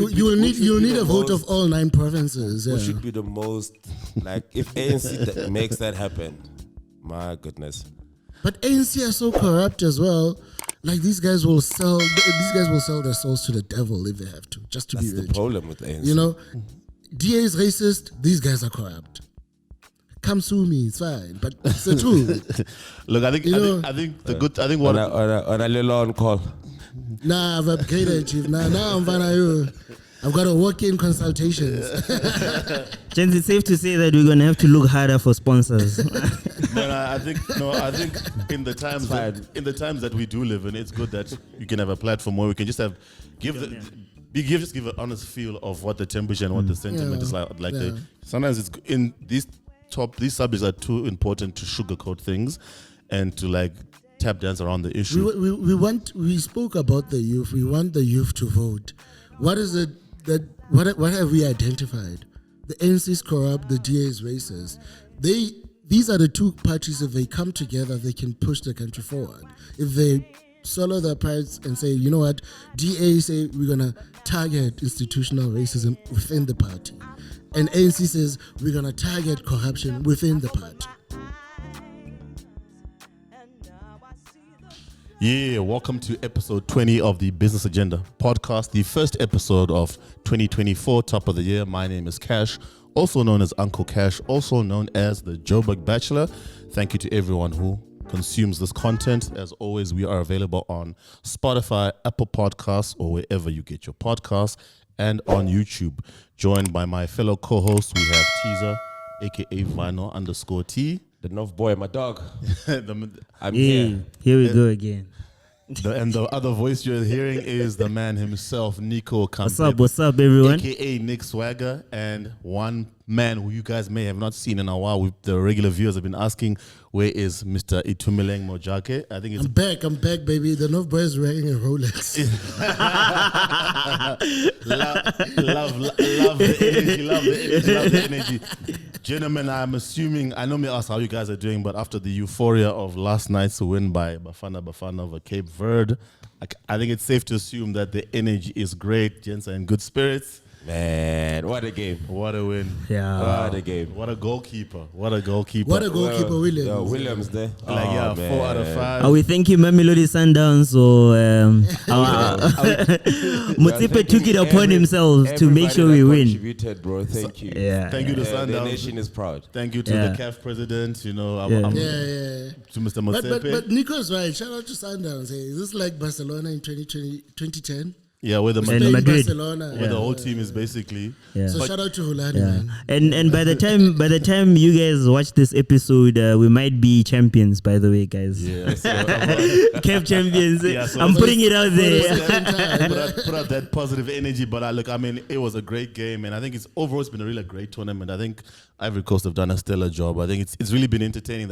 you'll need a vote of all 9 provinces. Who should be the most, like, if ANC makes that happen, my goodness. But ANC are so corrupt as well. Like these guys will sell their souls to the devil if they have to, just to That's be the rich. problem with ANC. You know, DA is racist. These guys are corrupt. Come sue me, it's fine. But it's the truth. Look, I think what on a little on call. Nah, I've upgraded, Chief. Now I'm fine. I've got to walk-in consultations. Gents, it's safe to say that we're gonna have to look harder for sponsors. I think in the times that we do live in, it's good that you can have a platform where we can just give an honest feel of what the temperature and what the sentiment is like. Sometimes it's in these subjects are too important to sugarcoat things and to like tap dance around the issue. We spoke about the youth. We want the youth to vote. What is it that what have we identified? The ANC is corrupt, the DA is racist. These are the two parties. If they come together, they can push the country forward. If they swallow their prides and say, you know what, DA say we're gonna target institutional racism within the party, and ANC says we're gonna target corruption within the party. Yeah, welcome to episode 20 of the Business Agenda podcast, the first episode of 2024, top of the year. My name is Cash, also known as Uncle Cash, also known as the Joburg Bachelor. Thank you to everyone who consumes this content. As always, we are available on Spotify, Apple Podcasts, or wherever you get your podcasts, and on YouTube. Joined by my fellow co-hosts, we have Teaser, aka Vino_T. The North boy, my dog. I'm here. Here we go again. And the other voice you're hearing is the man himself, Nico Kampe. What's up, everyone? AKA Nick Swagger, and one man who you guys may have not seen in a while. The regular viewers have been asking, where is Mr. Itumeleng Mojake? I think it's I'm back, baby. The North boy is wearing a Rolex. love the energy. Gentlemen, I'm assuming, I know me ask how you guys are doing, but after the euphoria of last night's win by Bafana over Cape Verde, I think it's safe to assume that the energy is great. Gents are in good spirits. Man, what a game. What a win. Yeah. What a game. What a goalkeeper. What a goalkeeper. Williams. Yeah, Williams there. 4 out of 5. Are we thanking Mamelodi Sundowns or Mutsipe took it upon himself to make sure we win? Contributed, bro. Thank you. Yeah. Thank you to The Sundowns. nation is proud. Thank you to the CAF president. You know, Yeah. to Mr. Motsepe. But Nico's right. Shout out to Sundowns. Hey, is this like Barcelona in 2010? Yeah, where the Spain, Madrid. Barcelona. where the whole team is basically. Yeah. So shout out to Hulani, man. And by the time you guys watch this episode, we might be champions. By the way, guys. Yeah, so, Cape champions. Yeah, so I'm putting it out there. put out that positive energy. But it was a great game, and I think it's been a really great tournament. I think Ivory Coast have done a stellar job. I think it's really been entertaining.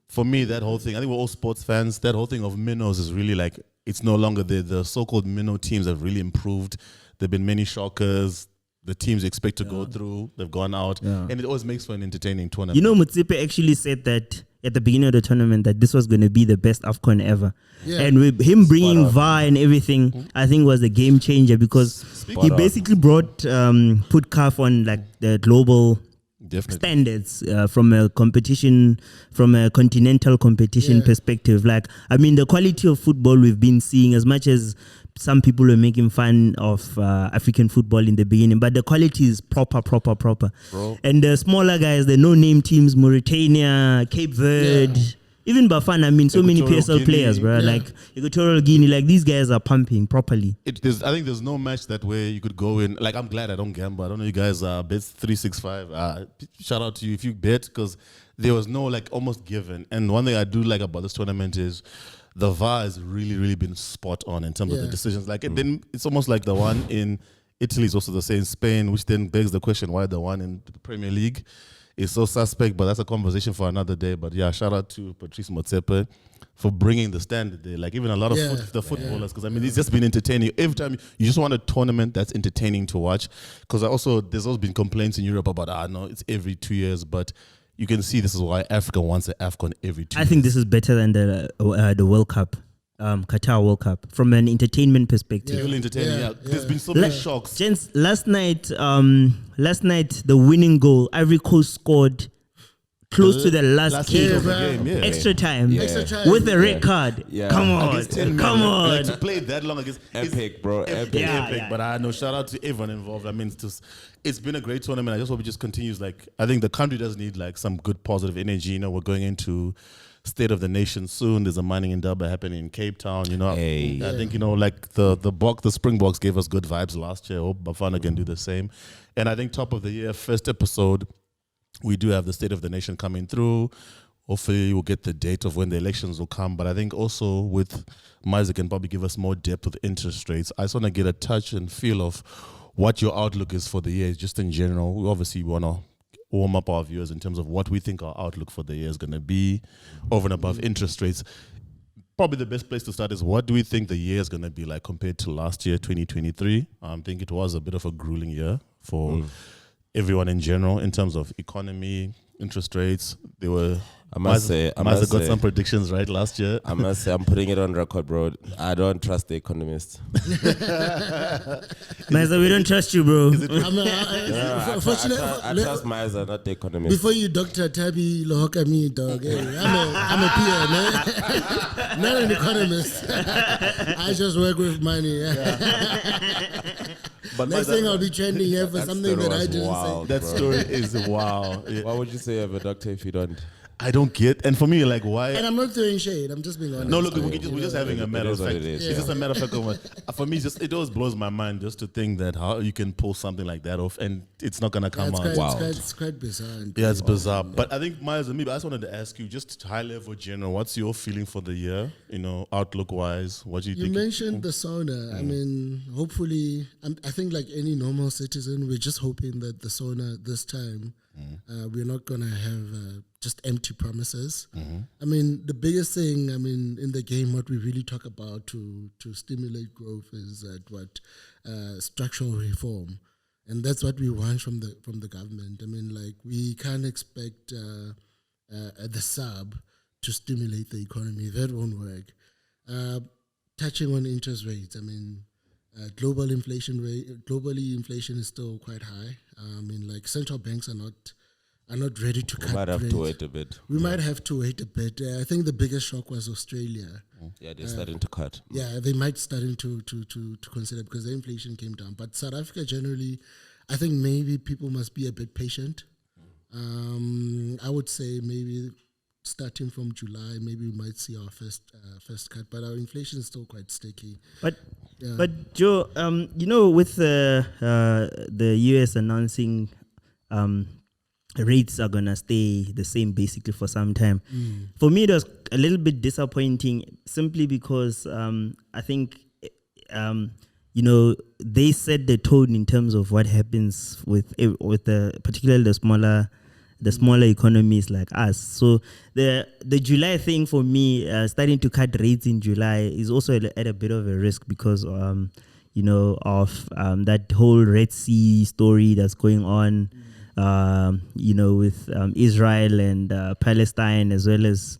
For me, that whole thing, I think we're all sports fans, that whole thing of minnows is really like, it's no longer the so-called minnow teams have really improved. There have been many shockers. The teams you expect to go through, they've gone out. Yeah. And it always makes for an entertaining tournament. You know, Mutsipe actually said that at the beginning of the tournament that this was going to be the best AFCON ever. Yeah. And with him bringing VAR and everything, I think was a game changer because he basically put CAF on like the global standards from a continental competition perspective. Like, I mean, the quality of football we've been seeing, as much as some people were making fun of African football in the beginning, but the quality is proper. Bro. And the smaller guys, the no-name teams, Mauritania, Cape Verde, even Bafana, I mean, so many PSL players, bro. Like Equatorial Guinea, like these guys are pumping properly. I think there's no match that way you could go in. Like, I'm glad I don't gamble. I don't know you guys bets 365. Shout out to you if you bet, because there was no like almost given. And one thing I do like about this tournament is the VAR has really, really been spot on in terms of the decisions. Like, it's almost like the one in Italy is also the same, Spain, which then begs the question why the one in the Premier League is so suspect, but that's a conversation for another day. But yeah, shout out to Patrice Motsepe for bringing the standard there. Like, even a lot of the footballers, because I mean, it's just been entertaining. Every time you just want a tournament that's entertaining to watch. Because there's always been complaints in Europe about, no, it's every 2 years, but you can see this is why Africa wants an AFCON every 2 years. I think this is better than the World Cup. Qatar World Cup from an entertainment perspective. Really entertaining. Yeah, Yeah, there's been so many shocks. Gents, last night, the winning goal, Ivory Coast scored close to the last kick. of the game. Yeah. Extra time. Yeah. Extra time. With the red card. Yeah. Come on. Against 10 men, Come like, on. to play that long against Epic, bro. Epic. Yeah. epic. But I know, shout out to everyone involved. I mean, it's been a great tournament. I just hope it just continues. Like, I think the country does need like some good positive energy. You know, we're going into State of the Nation soon. There's a mining endeavor happening in Cape Town. You know, Hey. I think, you know, like the Springboks gave us good vibes last year. I hope Bafana can do the same. And I think top of the year, first episode, we do have the State of the Nation coming through. Hopefully we'll get the date of when the elections will come. But I think also with Miles can probably give us more depth with interest rates. I just want to get a touch and feel of what your outlook is for the year, just in general. We obviously want to warm up our viewers in terms of what we think our outlook for the year is going to be over and above interest rates. Probably the best place to start is what do we think the year is going to be like compared to last year, 2023? I think it was a bit of a grueling year for everyone in general in terms of economy, interest rates. They were. I must got say, some predictions right last year. I must say, I'm putting it on record, bro. I don't trust the economists. Maza, we don't trust you, bro. I trust Miza, not the economist. Before you, Dr. Tabi Lohoka me, dog. Hey, I'm a peer, man. Not an economist. I just work with money. But Next thing I'll be trending here for something that I didn't wild, that bro. story is wow. Why would you say you have a doctor if you don't? I don't get. And for me, like, why? And I'm not throwing shade. I'm just being honest. No, look, we're just having a matter of is what fact. it is, It's just a matter of fact. For me, it always blows my mind just to think that how you can pull something like that off and it's not gonna come out. It's quite bizarre. Yeah, it's bizarre. But I think Miles and me, I just wanted to ask you, just high level general, what's your feeling for the year? You know, outlook wise, what do you think? You mentioned the sauna. I mean, hopefully, I think like any normal citizen, we're just hoping that the sauna this time, we're not gonna have just empty promises. I mean, the biggest thing, I mean, in the game, what we really talk about to stimulate growth is structural reform, and that's what we want from the government. I mean, like we can't expect the sub to stimulate the economy. That won't work. Touching on interest rates, I mean, globally inflation is still quite high. I mean, like central banks are not ready to cut We might have rates. to wait a bit. We might have to wait a bit. I think the biggest shock was Australia. Yeah, they're starting to cut. Yeah, they might starting to consider because the inflation came down. But South Africa generally, I think maybe people must be a bit patient. I would say maybe starting from July, maybe we might see our first cut. But our inflation is still quite sticky. But Joe, you know, with the US announcing rates are gonna stay the same basically for some time. For me, it was a little bit disappointing simply because I think you know, they set the tone in terms of what happens with particularly the smaller economies like us. So the July thing for me, starting to cut rates in July is also at a bit of a risk because you know, of that whole Red Sea story that's going on. You know, with Israel and Palestine, as well as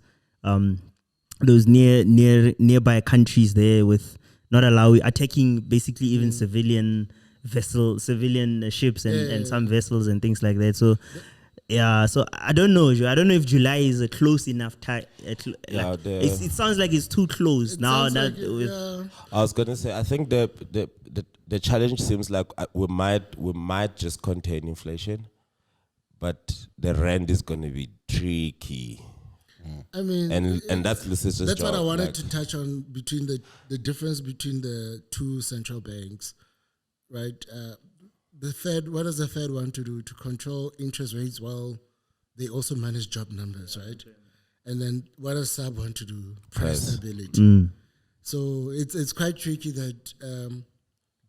those nearby countries there, with not attacking basically even civilian ships and some vessels and things like that. So yeah, so I don't know. I don't know if July is a close enough time. It sounds like it's too close now. I was gonna say, I think the challenge seems like we might just contain inflation. But the rand is going to be tricky. I mean, and that's Lysis's that's job. what I wanted to touch on between the difference between the two central banks, right? The Fed, what does the Fed want to do to control interest rates while they also manage job numbers, right? And then what does SAB want to do? Price stability. So it's quite tricky that.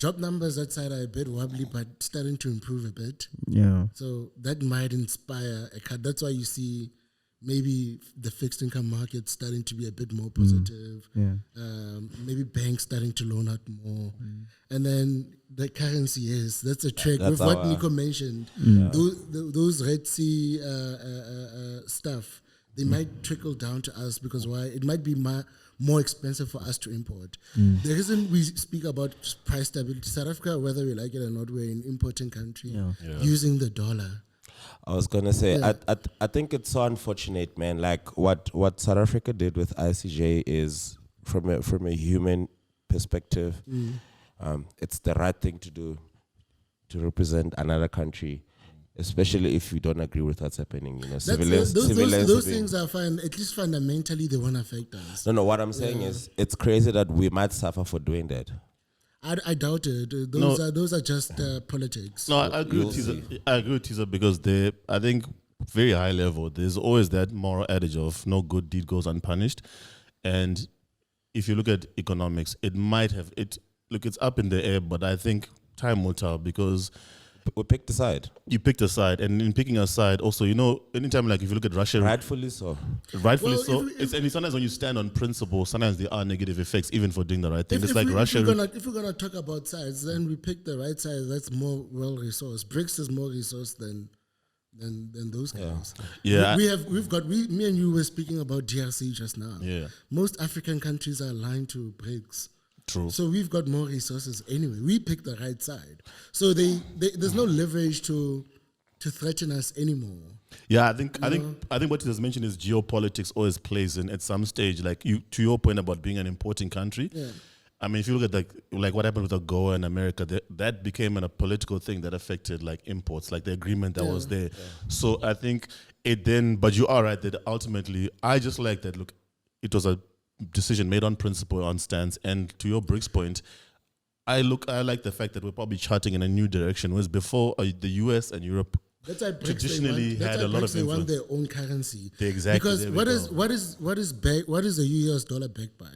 Job numbers that side are a bit wobbly, but starting to improve a bit. Yeah. So that might inspire a cut. That's why you see maybe the fixed income market starting to be a bit more positive. Yeah. Maybe banks starting to loan out more. And then the currency that's a trick. With what Nico mentioned, those Red Sea stuff, they might trickle down to us because why? It might be more expensive for us to import. The reason we speak about price stability, South Africa, whether we like it or not, we're an importing country using the dollar. I was gonna say, I think it's so unfortunate, man. Like what South Africa did with ICJ is, from a human perspective, it's the right thing to do, to represent another country, especially if you don't agree with what's happening. You know, Those things are fine. At least fundamentally, they won't affect us. No. What I'm saying is, it's crazy that we might suffer for doing that. I doubt it. Those are just politics. No, I agree with Tiza. I agree with Tiza because I think very high level, there's always that moral adage of no good deed goes unpunished. And if you look at economics, it's up in the air, but I think time will tell, because we picked a side. You picked a side, and in picking a side, also, anytime, like, if you look at Russia, rightfully so. And sometimes when you stand on principle, sometimes there are negative effects, even for doing the right thing. Russia. If we're gonna talk about sides, then we pick the right side. That's more well resourced. BRICS is more resourced than those guys. Yeah. Me and you were speaking about DRC just now. Yeah. Most African countries are aligned to BRICS. True. So we've got more resources anyway. We picked the right side. So there's no leverage to threaten us anymore. Yeah, I think what he has mentioned is geopolitics always plays in at some stage. Like to your point about being an importing country. Yeah. I mean, if you look at like what happened with AGOA in America, that became a political thing that affected like imports, like the agreement that was there. Yeah. So I think but you are right that ultimately, I just like that. Look, it was a decision made on principle, on stance, and to your BRICS point, I like the fact that we're probably charting in a new direction. Whereas before, the US and Europe traditionally had a lot of influence. They want their own currency. Exactly. Because what is the US dollar backed by?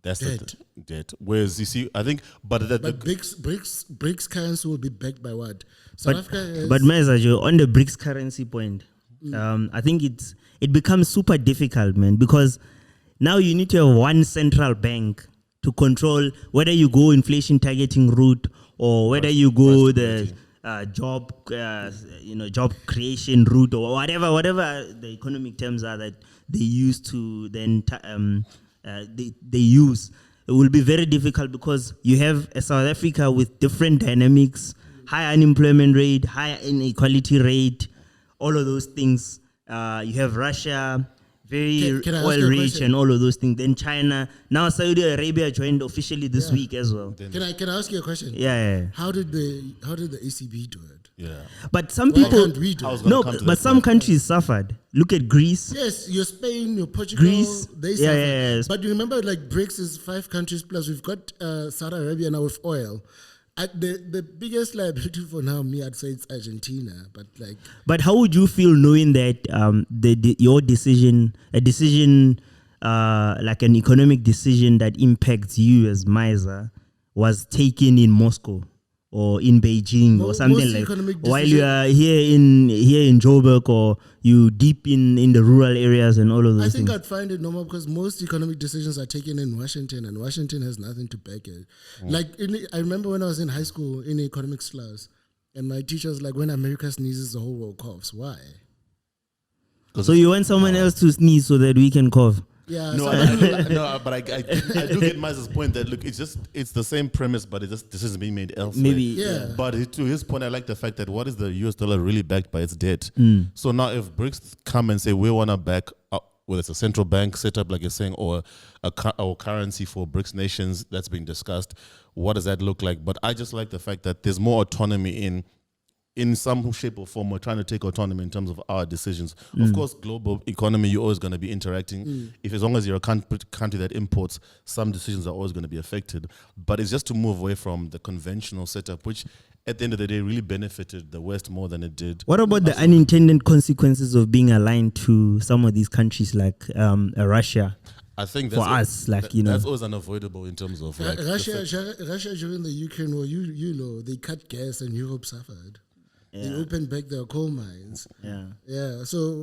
That's debt. Debt. Whereas you see, I think, but BRICS currency will be backed by what? South Africa. But Maizajo, on the BRICS currency point, I think it becomes super difficult, man, because now you need to have one central bank to control whether you go inflation targeting route or whether you go the job creation route or whatever the economic terms are that they use to then they use. It will be very difficult because you have a South Africa with different dynamics, high unemployment rate, high inequality rate, all of those things. You have Russia, very oil rich and all of those things. Then China. Now Saudi Arabia joined officially this week as well. Can I ask you a question? Yeah. How did the ECB do it? Yeah. But some people but some countries suffered. Look at Greece. Yes, your Spain, your Portugal, Greece. They suffered. Yeah. But you remember, like, BRICS is 5 countries plus. We've got Saudi Arabia now with oil. The biggest liability for now, I'd say it's Argentina. But how would you feel knowing that your decision, like an economic decision that impacts you as Miser, was taken in Moscow or in Beijing or something like, while you are here in Joburg, or you deep in the rural areas and all of those things? I think I'd find it normal because most economic decisions are taken in Washington, and Washington has nothing to back it. I remember when I was in high school in economics class, and my teacher was like, when America sneezes, the whole world coughs. Why? So you want someone else to sneeze so that we can cough? Yeah. But I do get Miles' point that, look, it's the same premise, but this is being made elsewhere. Maybe. Yeah. But to his point, I like the fact that what is the US dollar really backed by its debt? So now if BRICS come and say we want to back whether it's a central bank set up, like you're saying, or a currency for BRICS nations that's being discussed, what does that look like? But I just like the fact that there's more autonomy in some shape or form. We're trying to take autonomy in terms of our decisions. Of course, global economy, you're always going to be interacting. If as long as you're a country that imports, some decisions are always going to be affected. But it's just to move away from the conventional setup, which at the end of the day really benefited the West more than it did. What about the unintended consequences of being aligned to some of these countries like Russia? I think that's that's always unavoidable in terms of Russia during the Ukraine war. They cut gas and Europe suffered. Yeah. They opened back their coal mines. Yeah. So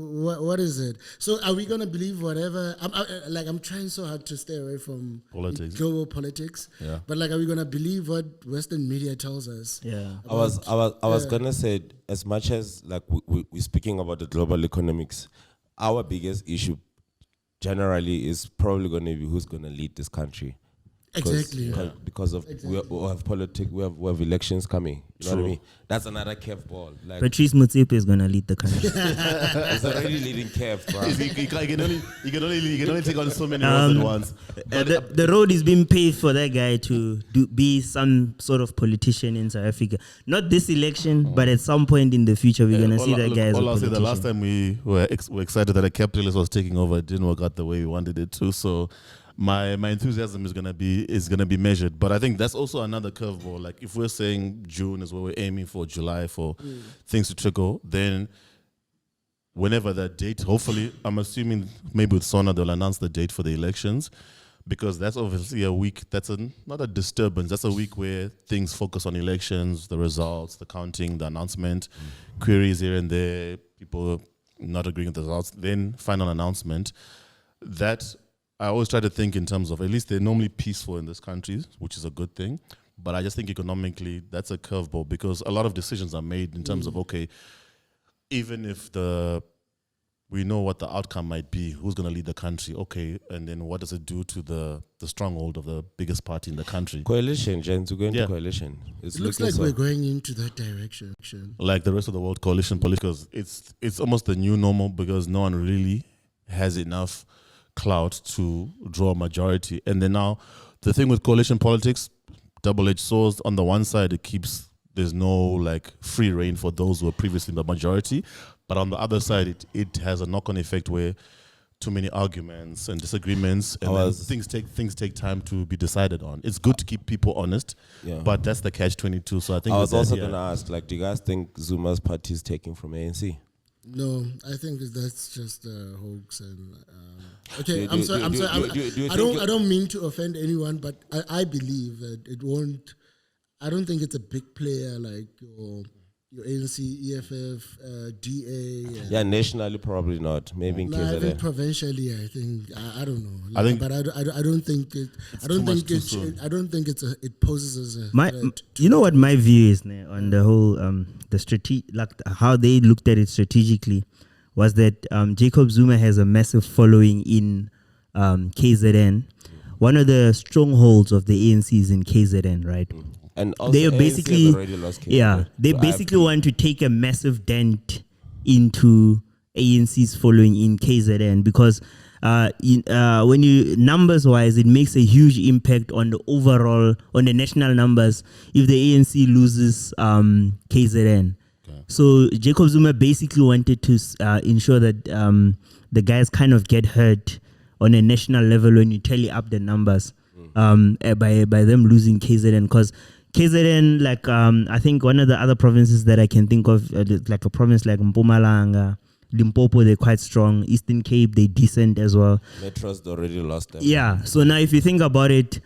what is it? So are we gonna believe whatever? I'm trying so hard to stay away from global politics. Yeah. But are we gonna believe what Western media tells us? Yeah. I was gonna say, as much as we're speaking about the global economics, our biggest issue generally is probably going to be who's going to lead this country. Exactly. Because of we have politics, we have elections coming. You know what I mean? That's another curveball. Like Patrice Motsepe is going to lead the country. it's already leading curve, bro. You can only take on so many roles at once. The road is being paved for that guy to be some sort of politician in South Africa. Not this election, but at some point in the future, we're going to see that guy as a I'll say politician. the last time we were excited that a capitalist was taking over, it didn't work out the way we wanted it to. So my enthusiasm is gonna be measured. But I think that's also another curveball. Like if we're saying June is what we're aiming for, July for things to trickle, then whenever that date, hopefully, I'm assuming maybe with Sona they'll announce the date for the elections, because that's obviously a week. That's not a disturbance. That's a week where things focus on elections, the results, the counting, the announcement, queries here and there, people not agreeing with the results, then final announcement. That I always try to think in terms of, at least they're normally peaceful in this country, which is a good thing. But I just think economically, that's a curveball, because a lot of decisions are made in terms of, okay, even if we know what the outcome might be, who's going to lead the country, okay, and then what does it do to the stronghold of the biggest party in the country? Coalition, Jens, we're going to coalition. It looks like we're going into that direction. Like the rest of the world, coalition politics, because it's almost the new normal, because no one really has enough clout to draw a majority. And then now the thing with coalition politics, double-edged swords. On the one side, there's no like free reign for those who were previously the majority, but on the other side, it has a knock-on effect where too many arguments and disagreements, and then things take time to be decided on. It's good to keep people honest, but that's the catch-22. So I think I was also going to ask, like, do you guys think Zuma's party is taking from ANC? No, I think that's just a hoax. And okay, I'm sorry. I don't mean to offend anyone, but I believe that it won't. I don't think it's a big player like your ANC, EFF, DA. Yeah, nationally probably not. Maybe in I think KZN. provincially, I think I don't know. I think, but I don't think it. I don't think it poses as a threat. You know what my view is now on the whole like how they looked at it strategically was that Jacob Zuma has a massive following in KZN. One of the strongholds of the ANC is in KZN, right? And also They are ANC basically has already lost KZN. they So basically want to take a massive dent into ANC's following in KZN, because when you numbers wise, it makes a huge impact on the national numbers if the ANC loses KZN. Okay. So Jacob Zuma basically wanted to ensure that the guys kind of get hurt on a national level when you tally up the numbers by them losing KZN, because KZN, like I think one of the other provinces that I can think of, like a province like Mpumalanga, Limpopo, they're quite strong. Eastern Cape, they're decent as well. Metro's already lost them. Yeah. So now, if you think about it,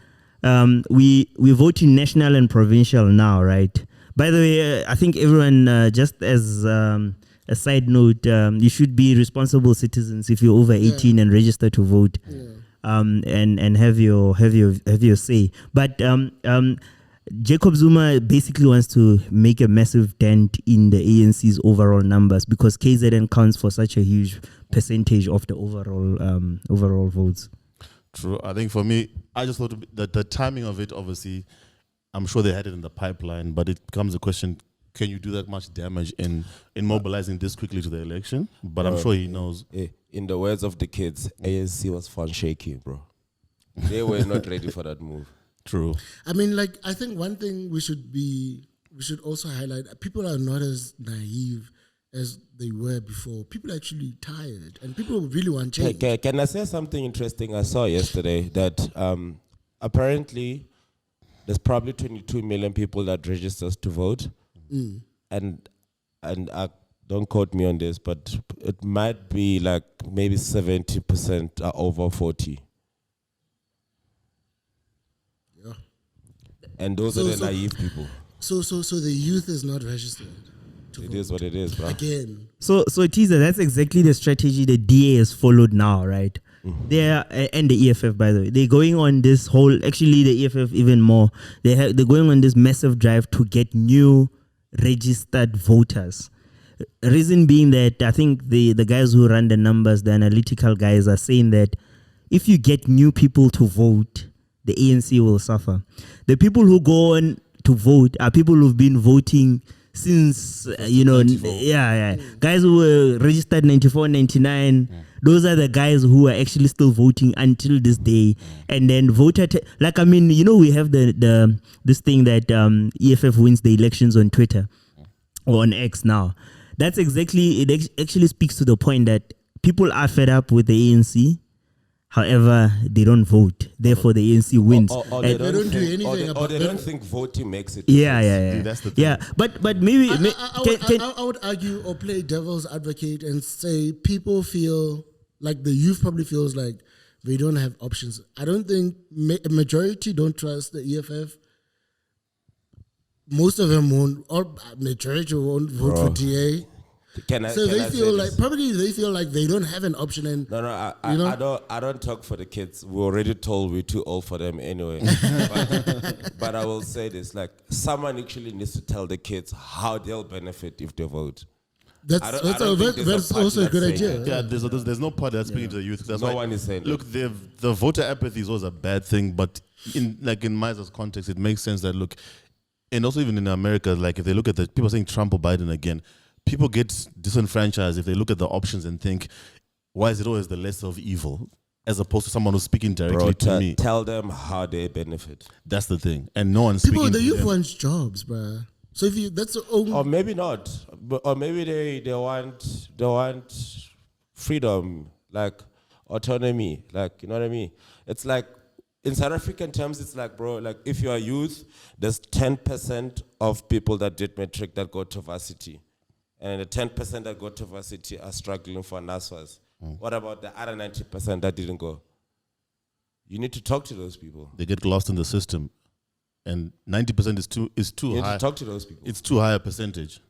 we voting national and provincial now, right? By the way, I think everyone, just as a side note, you should be responsible citizens if you're over 18 and register to vote, and have your say. But Jacob Zuma basically wants to make a massive dent in the ANC's overall numbers, because KZN counts for such a huge percentage of the overall votes. True. I think for me, I just thought that the timing of it, obviously, I'm sure they had it in the pipeline, but it becomes a question, can you do that much damage in mobilizing this quickly to the election? But I'm sure he knows. In the words of the kids, ANC was fun shaky, bro. They were not ready for that move. True. I mean, like, I think one thing we should also highlight, people are not as naive as they were before. People are actually tired, and people really want change. Can I say something interesting I saw yesterday? That apparently there's probably 22 million people that registers to vote, and don't quote me on this, but it might be like maybe 70% are over 40. Yeah. And those are the naive people. So the youth is not registered. It is what it is, bro. Again. So Teaser, that's exactly the strategy the DA has followed now, right? They are, and the EFF, by the way, they're going on this whole. Actually, the EFF even more. They're going on this massive drive to get new registered voters. Reason being that I think the guys who run the numbers, the analytical guys, are saying that if you get new people to vote, the ANC will suffer. The people who go on to vote are people who've been voting since, guys who were registered 94, 99. Those are the guys who are actually still voting until this day. And then we have this thing that EFF wins the elections on Twitter or on X now. That's exactly, it actually speaks to the point that people are fed up with the ANC. However, they don't vote. Therefore, the ANC wins. Or they don't do anything or about they it. don't think voting makes it. Yeah. That's the thing. Yeah, but maybe I would argue or play devil's advocate and say people feel like the youth probably feels like they don't have options. I don't think a majority don't trust the EFF. Most of them won't, or majority won't vote for DA. So they feel like they don't have an option. And I don't talk for the kids. We're already told we're too old for them anyway. but I will say this: like someone actually needs to tell the kids how they'll benefit if they vote. That's also a good idea. Yeah, there's no part that's speaking to the youth. That's No why, one is saying look, the voter apathy is always a bad thing, but in Miser's context, it makes sense that look, and also even in America, like if they look at the people saying Trump or Biden again. People get disenfranchised if they look at the options and think, why is it always the lesser of evil? As opposed to someone who's speaking directly to me. Tell them how they benefit. That's the thing. And no one's people, speaking the to youth them. wants jobs, bruh. So if that's the only... Or maybe not. Or maybe they want freedom, like autonomy. Like, you know what I mean? It's like, in South African terms, it's like, bro, like if you're a youth, there's 10% of people that did matric that go to varsity. And the 10% that go to varsity are struggling for NASFAs. What about the other 90% that didn't go? You need to talk to those people. They get lost in the system. And 90% is too You need high. to talk to those people. It's too high a percentage.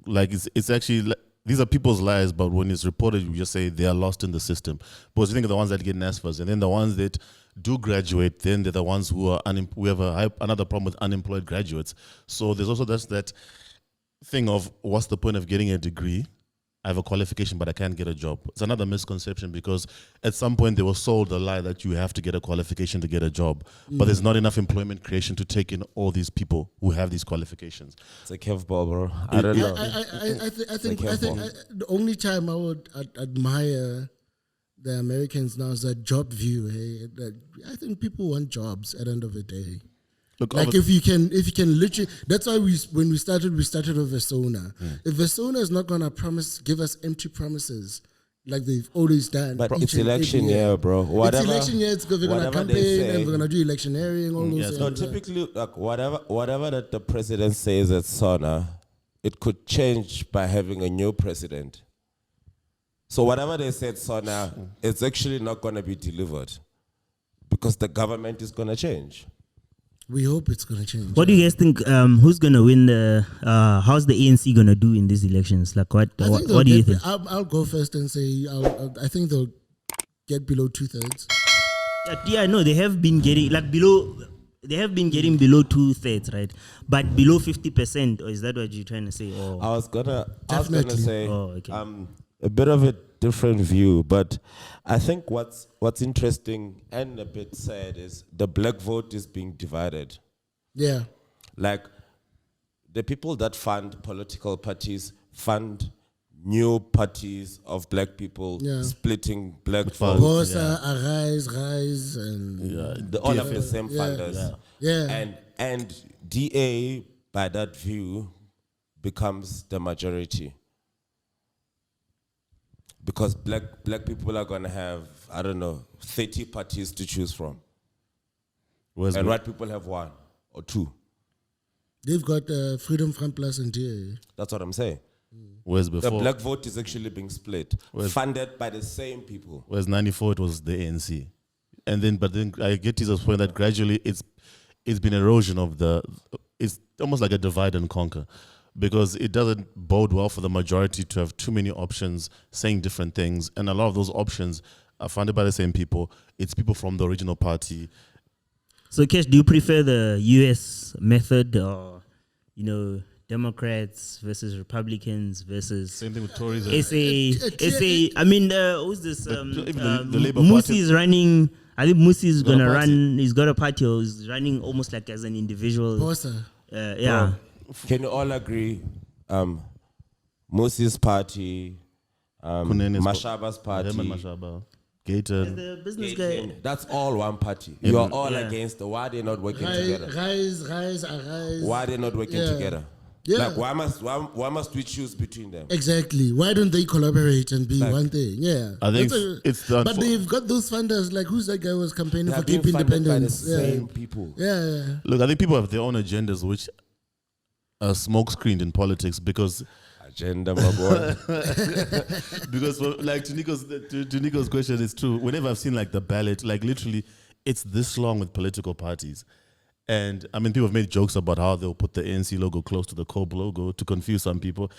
Like it's actually, these are people's lives, but when it's reported, you just say they are lost in the system. Because you think of the ones that get NASFAs, and then the ones that do graduate, then they're the ones who are we have another problem with unemployed graduates. So there's also that thing of what's the point of getting a degree? I have a qualification, but I can't get a job. It's another misconception because at some point they were sold a lie that you have to get a qualification to get a job, but there's not enough employment creation to take in all these people who have these qualifications. It's a curveball, bro. I don't know. I think the only time I would admire the Americans now is that job view. Hey, that I think people want jobs at the end of the day. Look, like if you can literally, that's why when we started with Vesona. If Vesona is not gonna give us empty promises like they've always done. But it's election year, bro. It's election year. It's because we're gonna campaign and we're gonna do electioneering. All those So things. typically, like whatever that the president says at Sona, it could change by having a new president. So whatever they said Sona, it's actually not gonna be delivered because the government is gonna change. We hope it's going to change. What do you guys think? Who's going to win the? How's the ANC going to do in these elections? Like what do you think? I'll go first and say I think they'll get below 2/3. Yeah, no, they have been getting below. They have been getting below 2/3, right? But below 50%, or is that what you're trying to say? Or I was gonna say okay. a bit of a different view, but I think what's interesting and a bit sad is the black vote is being divided. Yeah. Like the people that fund political parties fund new parties of black people splitting black votes. Bosa, Rise, and All of the same funders. Yeah. And DA by that view becomes the majority. Because black people are gonna have, 30 parties to choose from. And white people have 1 or 2. They've got Freedom Front Plus and DA. That's what I'm saying. Whereas before, the black vote is actually being split, funded by the same people. Whereas 94 it was the ANC. But then I get to this point that gradually it's been erosion of it's almost like a divide and conquer. Because it doesn't bode well for the majority to have too many options saying different things. And a lot of those options are funded by the same people. It's people from the original party. So, Kesh, do you prefer the US method or, Democrats versus Republicans versus Same thing with Tories. SA. I mean, who's this? even the Labour Musi Party- is running. I think Musi is got a gonna party. run. He's got a party, or he's running almost like as an individual. Bossa. Yeah. Can you all agree? Musi's party, Kunene's Mashaba's party, Him and Mashaba. Gator. The business guy. that's all one party. You are all Yeah. against. Why are they not working together? Rise. Why are they not working Yeah. together? Yeah. Like why must we choose between them? Exactly. Why don't they collaborate and be one thing? Yeah. I think That's it's the but they've got those funders. Like who's that guy who was campaigning They for are being Keep funded by the Independence? same people. Yeah. Look, I think people have their own agendas which are smoke screened in politics because Agenda, my boy. because like to Nico's question, it's true. Whenever I've seen like the ballot, like literally it's this long with political parties. And I mean, people have made jokes about how they'll put the ANC logo close to the COBE logo to confuse some people.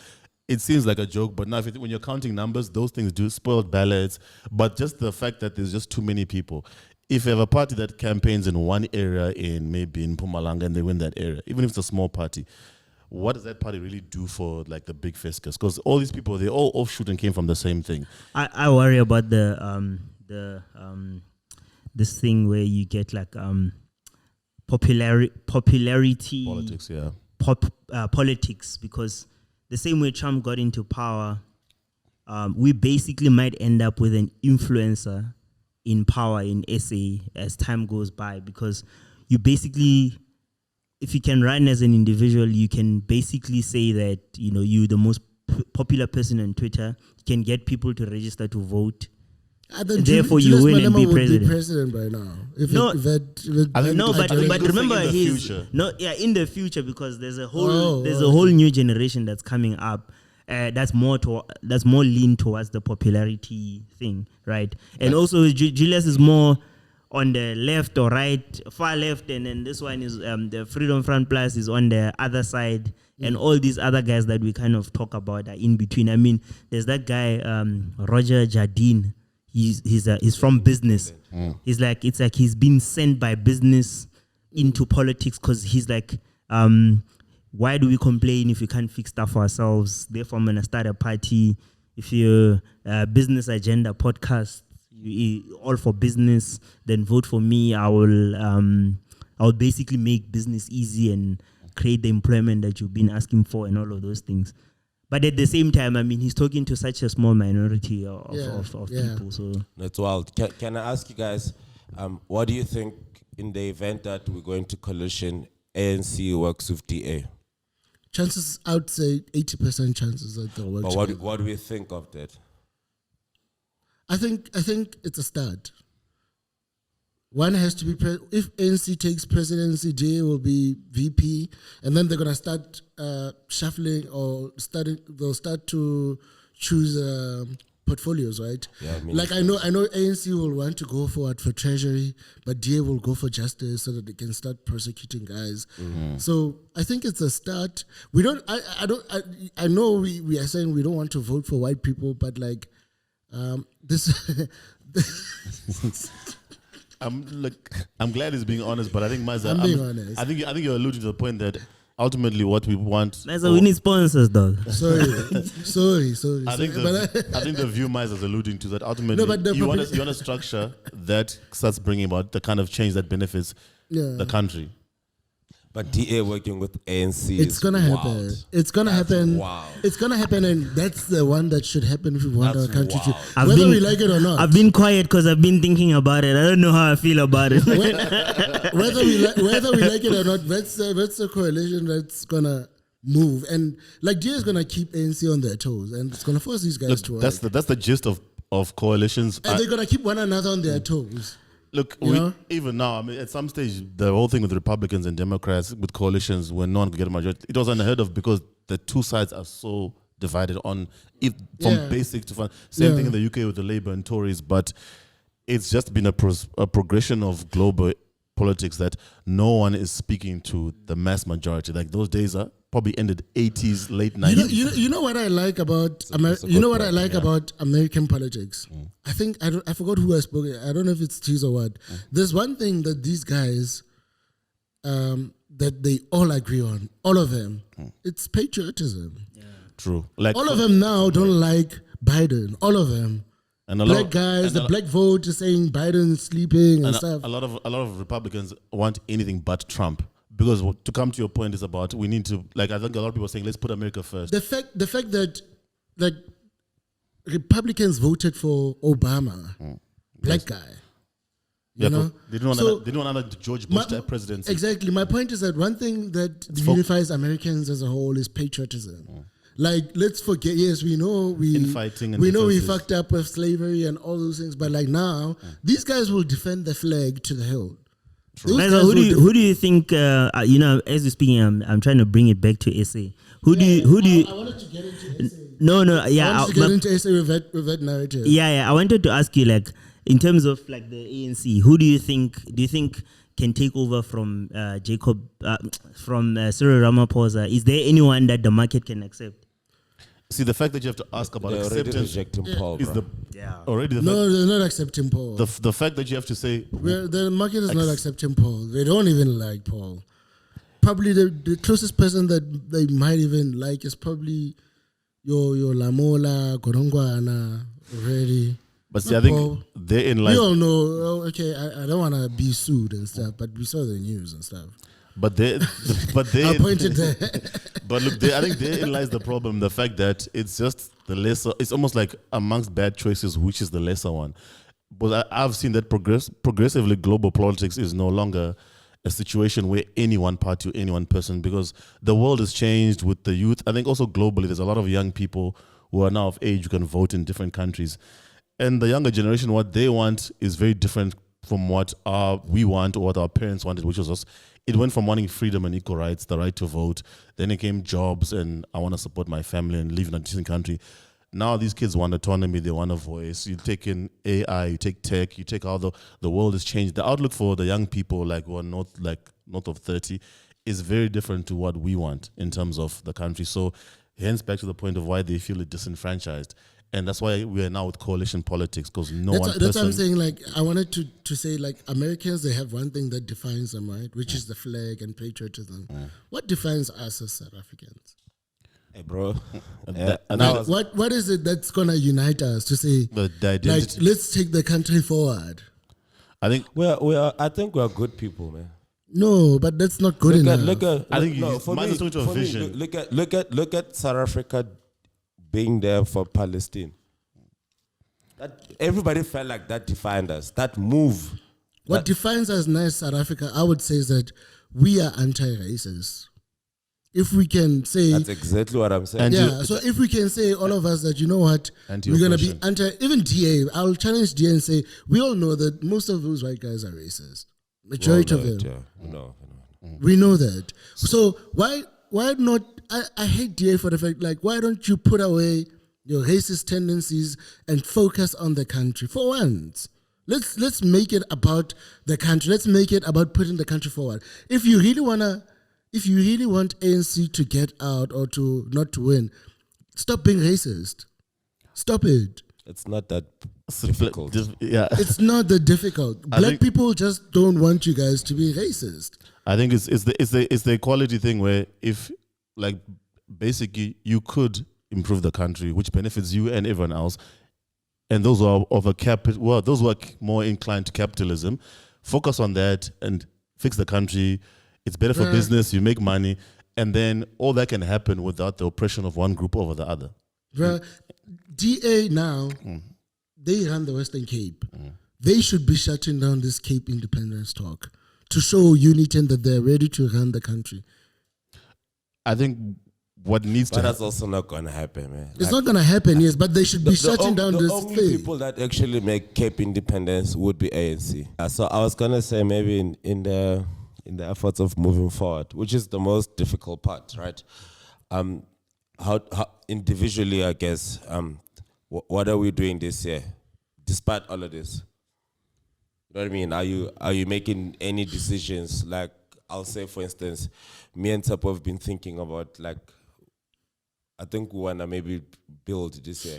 It seems like a joke, but now when you're counting numbers, those things do spoiled ballots. But just the fact that there's just too many people. If you have a party that campaigns in one area, maybe in Mpumalanga, and they win that area, even if it's a small party, what does that party really do for like the big fiscus? Because all these people, they all offshoot and came from the same thing. I worry about this thing where you get like popularity Politics, yeah. politics, because the same way Trump got into power, we basically might end up with an influencer in power in SA as time goes by, because you basically, if you can run as an individual, you can basically say that, you know, you're the most popular person on Twitter. You can get people to register to vote. Therefore, you Julius win and be Malema would president. president by now. In the future, because there's a whole Oh, whole new generation that's coming up. That's more lean towards the popularity thing, right? And also Julius is more on the left or right, far left, and then this one is the Freedom Front Plus is on the other side, and all these other guys that we kind of talk about are in between. I mean, there's that guy Roger Jardine. He's from business. It's like he's been sent by business into politics, because he's like, why do we complain if we can't fix stuff for ourselves? Therefore, I'm gonna start a party. If you're a business agenda podcast, you all for business, then vote for me. I will basically make business easy and create the employment that you've been asking for and all of those things. But at the same time, I mean, he's talking to such a small minority of people. So That's wild. Can I ask you guys, what do you think in the event that we're going to coalition, ANC works with DA? Chances, I would say 80% chances that they'll work But together. what do we think of that? I think it's a start. One has to be if ANC takes presidency, DA will be VP, and then they're gonna start shuffling or they'll start to choose portfolios, right? Yeah, I mean, like I know ANC will want to go forward for treasury, but DA will go for justice so that they can start prosecuting guys. So I think it's a start. We don't. I know we are saying we don't want to vote for white people, but like this. I'm glad he's being honest, but I think Maza, I'm being honest. I think you're alluding to the point that ultimately what we want. we need sponsors, dog. Sorry. I think the view Miles is alluding to that ultimately No, but you want a structure that starts bringing about the kind of change that benefits the country. But DA working with ANC, It's gonna happen. It's gonna happen. wild. It's gonna happen, and that's the one that should happen if we want our country to, wild. whether we like it or not. I've been quiet because I've been thinking about it. I don't know how I feel about it. whether we like it or not, that's a coalition that's gonna move, and like DA is gonna keep ANC on their toes, and it's gonna force these guys to work. That's the gist of coalitions. And they're gonna keep one another on their toes. Look, You know? even now, I mean, at some stage, the whole thing with Republicans and Democrats with coalitions, when no one could get a majority, it was unheard of because the two sides are so divided on it from basic to fun. Same thing in the UK with the Labour and Tories, but it's just been a progression of global politics that no one is speaking to the mass majority. Like those days are probably ended 80s, late 90s. You know what I like about about American politics. I think I forgot who I spoke. I don't know if it's Cheese or what. There's one thing that these guys, that they all agree on, all of them, it's patriotism. True. Like All of them now don't like Biden. All of them. and a Black lot, guys, and the black vote is saying Biden's sleeping and and stuff. a lot of Republicans want anything but Trump. Because to come to your point is about we need to, like, I think a lot of people are saying let's put America first. The fact that like Republicans voted for Obama, black guy. You know? They didn't want So, they didn't want another George Bush type presidency. Exactly. My point is that one thing that unifies Americans as a whole is patriotism. Like, let's forget. Yes, we know Infighting and we know we differences. fucked up with slavery and all those things. But like now, these guys will defend the flag to the hill. Those Like, guys who will who do you think? You know, as you're speaking, I'm trying to bring it back to SA. Who do you? I wanted to get into SA. No, I yeah, wanted to get into SA with that narrative. yeah. I wanted to ask you, like, in terms of like the ANC, who do you think can take over from Cyril Ramaphosa? Is there anyone that the market can accept? See, the fact that you have to ask about They're already acceptance rejecting Paul, is bro. already the No, they're not accepting Paul. the fact that you have to say The market is not accepting Paul. They don't even like Paul. Probably the closest person that they might even like is probably your Lamola, Gorongwana already. But see, Not I think Paul. therein We lies. all know, okay, I don't want to be sued and stuff, but we saw the news and stuff. But they, I pointed there. but look, I think therein lies the problem. The fact that it's just the lesser. It's almost like amongst bad choices, which is the lesser one. But I've seen that progressively global politics is no longer a situation where any one party or any one person, because the world has changed with the youth. I think also globally, there's a lot of young people who are now of age who can vote in different countries. And the younger generation, what they want is very different from what we want or what our parents wanted, which was us. It went from wanting freedom and equal rights, the right to vote. Then it came jobs and I want to support my family and live in a decent country. Now these kids want autonomy, they want a voice. You take in AI, you take tech, you take how the world has changed. The outlook for the young people who are north of 30 is very different to what we want in terms of the country. So hence back to the point of why they feel disenfranchised. And that's why we are now with coalition politics, because That's what I'm saying. Like, I wanted to say, like, Americans, they have one thing that defines them, right? Which is the flag and patriotism. What defines us as South Africans? Hey, bro. What is it that's gonna unite us to say, the like, identity. let's take the country forward? I think I think we're good people, man. No, but that's not good enough. I think for mine's me, a for me, vision. look at South Africa being there for Palestine. That everybody felt like that defined us. That move. What defines us now as South Africa, I would say, is that we are anti-racist. If we can say, That's exactly what I'm saying. And yeah, so if we can say, all of us, that, you know what, we're going to be even DA, I'll challenge DA and say, we all know that most of those white guys are racist. Majority of them. Yeah. No. We know that. So why not, I hate DA for the fact, like, why don't you put away your racist tendencies and focus on the country for once? Let's make it about the country. Let's make it about putting the country forward. If you really want ANC to get out or to not to win, stop being racist. Stop it. It's not that difficult. Yeah, It's not that difficult. Black people just don't want you guys to be racist. I think it's the equality thing where if, like, basically you could improve the country, which benefits you and everyone else, and those who are those who are more inclined to capitalism, focus on that and fix the country. It's better for business. You make money, and then all that can happen without the oppression of one group over the other. Bruh, DA now, they run the Western Cape. They should be shutting down this Cape independence talk to show unity and that they're ready to run the country. I think what needs But to that's also not going to happen, man. It's not going to happen, yes, but they should be shutting down this The only thing. people that actually make Cape independence would be ANC. So I was going to say maybe in the efforts of moving forward, which is the most difficult part, right? How individually, I guess, what are we doing this year, despite all of this? You know what I mean? Are you making any decisions? Like, I'll say, for instance, me and Tapo have been thinking about, like, I think we wanna maybe build this year.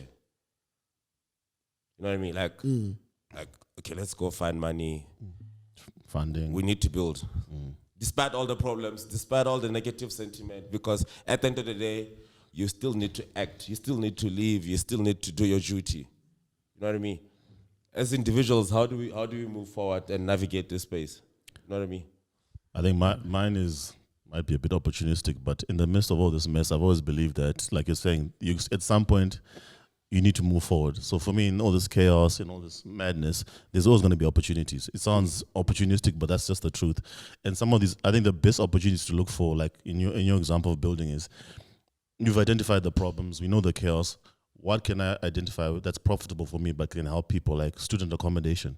You know what I mean? Like, okay, let's go find money. funding. We need to build. despite all the problems, despite all the negative sentiment, because at the end of the day, you still need to act, you still need to live, you still need to do your duty. You know what I mean? As individuals, how do we move forward and navigate this space? You know what I mean? I think mine might be a bit opportunistic, but in the midst of all this mess, I've always believed that, like you're saying, at some point you need to move forward. So for me, in all this chaos, in all this madness, there's always going to be opportunities. It sounds opportunistic, but that's just the truth. And some of these, I think the best opportunities to look for, like in your example of building, is you've identified the problems. We know the chaos. What can I identify that's profitable for me but can help people, like student accommodation?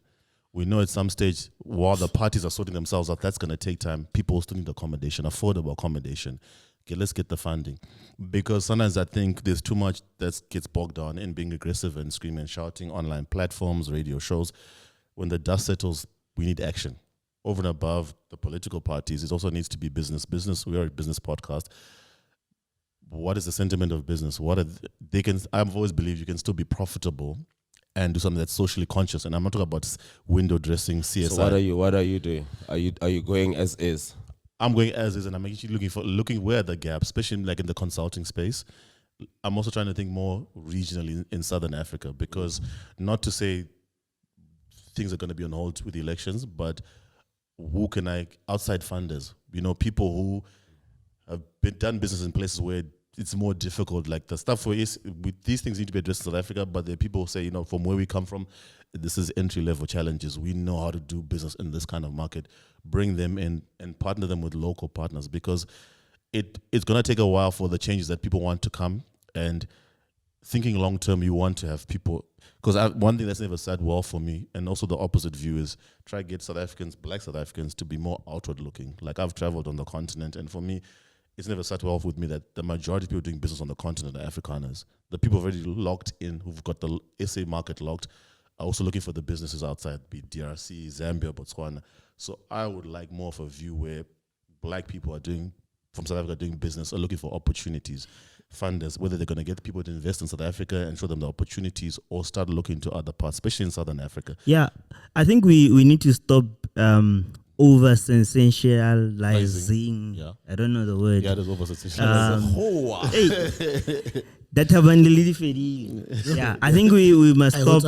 We know at some stage, while the parties are sorting themselves out, that's going to take time. People still need accommodation, affordable accommodation. Okay, let's get the funding. Because sometimes I think there's too much that gets bogged down in being aggressive and screaming and shouting, online platforms, radio shows. When the dust settles, we need action. Over and above the political parties, it also needs to be business. We are a business podcast. What is the sentiment of business? I've always believed you can still be profitable and do something that's socially conscious. And I'm not talking about window dressing, CSI. So what are you doing? Are you going as is? I'm going as is, and I'm actually looking where the gap, especially like in the consulting space. I'm also trying to think more regionally in Southern Africa, because not to say things are going to be on hold with the elections, but who can outside funders, people who have done business in places where it's more difficult, like the stuff these things need to be addressed in South Africa, but there are people who say, from where we come from, this is entry-level challenges. We know how to do business in this kind of market. Bring them in and partner them with local partners, because it's going to take a while for the changes that people want to come. And thinking long-term, you want to have people, because one thing that's never sat well for me, and also the opposite view, is try to get Black South Africans to be more outward-looking. Like, I've traveled on the continent, and for me, it's never sat well with me that the majority of people doing business on the continent are Afrikaners. The people already locked in, who've got the SA market locked, are also looking for the businesses outside, be it DRC, Zambia, Botswana. So I would like more of a view where Black people from South Africa doing business are looking for opportunities, funders, whether they're going to get people to invest in South Africa and show them the opportunities, or start looking to other parts, especially in Southern Africa. Yeah, I think we need to stop over sensationalizing. Yeah. I don't know the word. Yeah, there's over sensationalizing. That yeah, I think we must stop.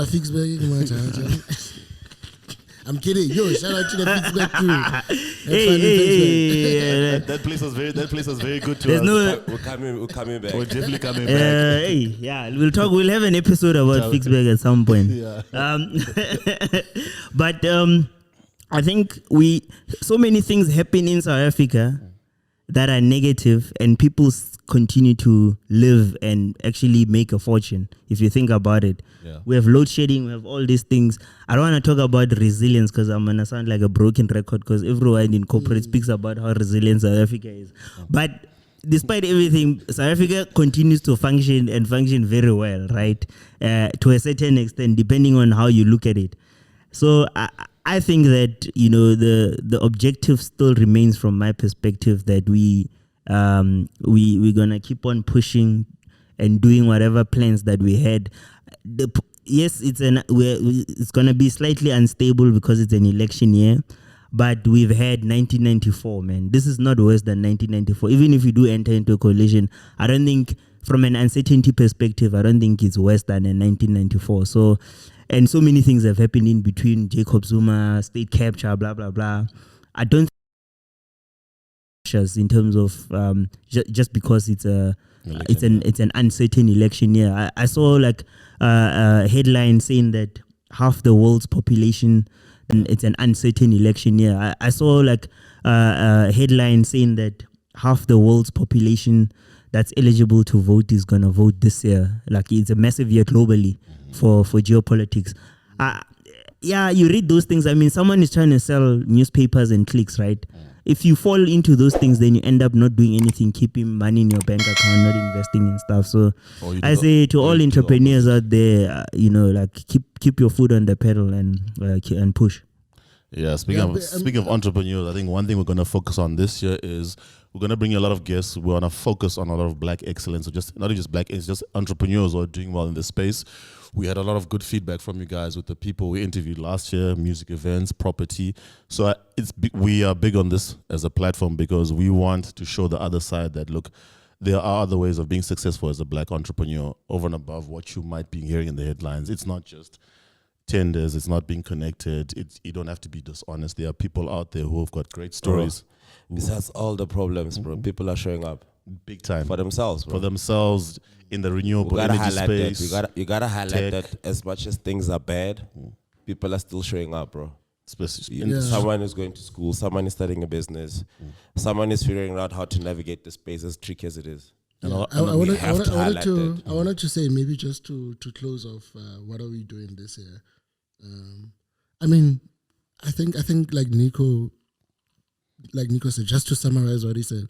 I'm kidding. Yo, shout out to the Fixback crew. That place was very good to There's us. We're coming back. We're definitely coming back. Yeah, we'll have an episode about Fixback at some point. Yeah. But I think so many things happen in South Africa that are negative, and people continue to live and actually make a fortune, if you think about it. Yeah. We have load shedding, we have all these things. I don't want to talk about resilience, because I'm going to sound like a broken record, because everyone in corporate speaks about how resilient South Africa is. But despite everything, South Africa continues to function, and function very well, right? To a certain extent, depending on how you look at it. So I think that, the objective still remains, from my perspective, that we're gonna keep on pushing and doing whatever plans that we had. Yes, it's gonna be slightly unstable because it's an election year, but we've had 1994, man. This is not worse than 1994. Even if you do enter into a coalition, I don't think, from an uncertainty perspective, I don't think it's worse than in 1994. So, and so many things have happened in between: Jacob Zuma, state capture, blah blah blah. I don't think in terms of just because it's an uncertain election year. I saw like a headline saying that half the world's population, and it's an uncertain election year. I saw like a headline saying that half the world's population that's eligible to vote is gonna vote this year. Like, it's a massive year globally for geopolitics. Yeah, you read those things. I mean, someone is trying to sell newspapers and clicks, right? If you fall into those things, then you end up not doing anything, keeping money in your bank account, not investing in stuff. So I say to all entrepreneurs out there, like, keep your foot on the pedal and push. Yeah, Yeah, but, speaking of entrepreneurs, I think one thing we're going to focus on this year is we're going to bring you a lot of guests. We want to focus on a lot of black excellence, or just not just black, it's just entrepreneurs who are doing well in this space. We had a lot of good feedback from you guys with the people we interviewed last year, music events, property. So we are big on this as a platform because we want to show the other side that, look, there are other ways of being successful as a black entrepreneur over and above what you might be hearing in the headlines. It's not just tenders, it's not being connected. You don't have to be dishonest. There are people out there who have got great stories. Besides all the problems, bro, people are showing up Big time. for themselves, bro. For themselves in the You renewable gotta energy highlight space. that. You gotta highlight tech. that as much as things are bad, people are still showing up, bro. Yeah. Someone is going to school, someone is starting a business, someone is figuring out how to navigate the space as tricky as it is. And Yeah, a lot- we have to highlight that. I wanted to say, maybe just to close off, what are we doing this year? I mean, I think like Nico said, just to summarize what he said,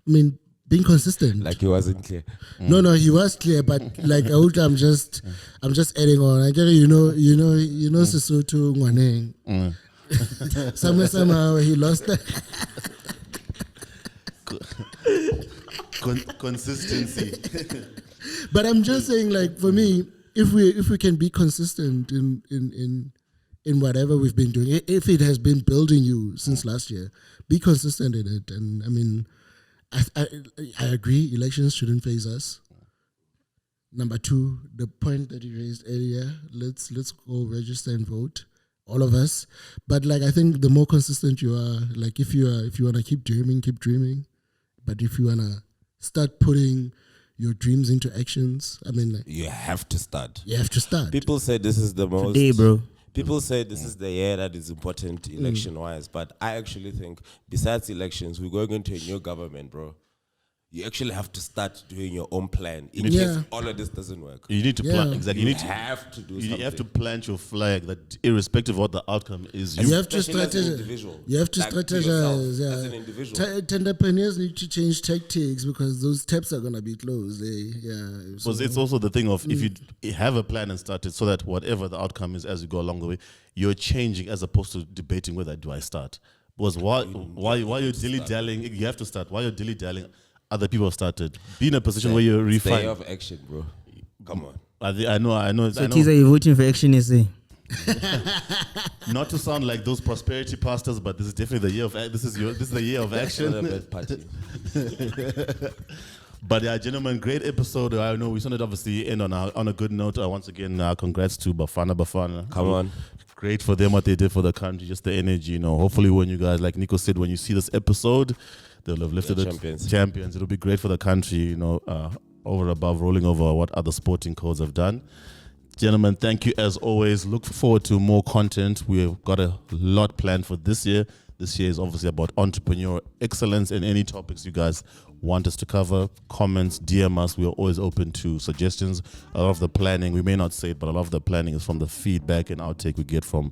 I mean, being consistent. Like he wasn't clear. No, he was clear, but like I'm just adding on. I get it, you know, Sesotho Ngwaneng. Somehow he lost that. Consistency. But I'm just saying, like, for me, if we can be consistent in whatever we've been doing, if it has been building you since last year, be consistent in it. And I mean, I agree, elections shouldn't phase us. Number two, the point that you raised earlier, let's go register and vote, all of us. But like, I think the more consistent you are, like if you want to keep dreaming. But if you want to start putting your dreams into actions, I mean, like, You have to start. you have to start. People say this is the most. Today, bro. People say this is the year that is important election-wise, but I actually think besides elections, we're going into a new government, bro. You actually have to start doing your own plan in Yeah. case all of this doesn't work. You need to Yeah. plant. Exactly. You You need to. have to do You something. have to plant your flag that, irrespective of what the outcome is, You have to Especially as an strategize. individual. You have to Like yourself, strategize. Yeah. as an individual. Tenderpreneurs need to change tactics because those taps are gonna be closed. So, Because it's also the thing of if you have a plan and start it, so that whatever the outcome is as you go along the way, you're changing as opposed to debating whether do I start. Because while you're dilly dallying, you have to start. While you're dilly dallying, other people have started. Be in a position where you're Stay refined. of action, bro. Come on. I know. So, Tiza, you're voting for Action SA. Not to sound like those prosperity pastors, but this is definitely the year of this is the year of Not a action. bad party. But yeah, gentlemen, great episode. I know we started obviously end on a good note. Once again, congrats to Bafana. Come on. Great for them what they did for the country, just the energy. You know, hopefully when you guys, like Nico said, when you see this episode, they'll have lifted They're the champions. It'll be great for the country. You know, over and above rolling over what other sporting codes have done. Gentlemen, thank you as always. Look forward to more content. We've got a lot planned for this year. This year is obviously about entrepreneurial excellence and any topics you guys want us to cover. Comments, DM us. We are always open to suggestions. A lot of the planning, we may not say it, but a lot of the planning is from the feedback and outtake we get from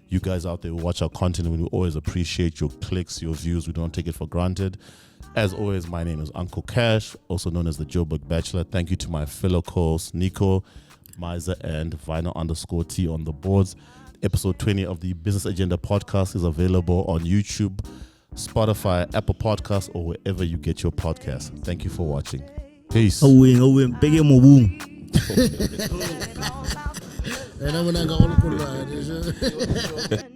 you guys out there who watch our content. And we always appreciate your clicks, your views. We don't take it for granted. As always, my name is Uncle Cash, also known as the Joburg Bachelor. Thank you to my fellow co-hosts, Nico, Miser, and Vinyl_T on the boards. Episode 20 of the Business Agenda podcast is available on YouTube, Spotify, Apple Podcasts, or wherever you get your podcasts. Thank you for watching. Peace. Bege mo boom. and I'm gonna go all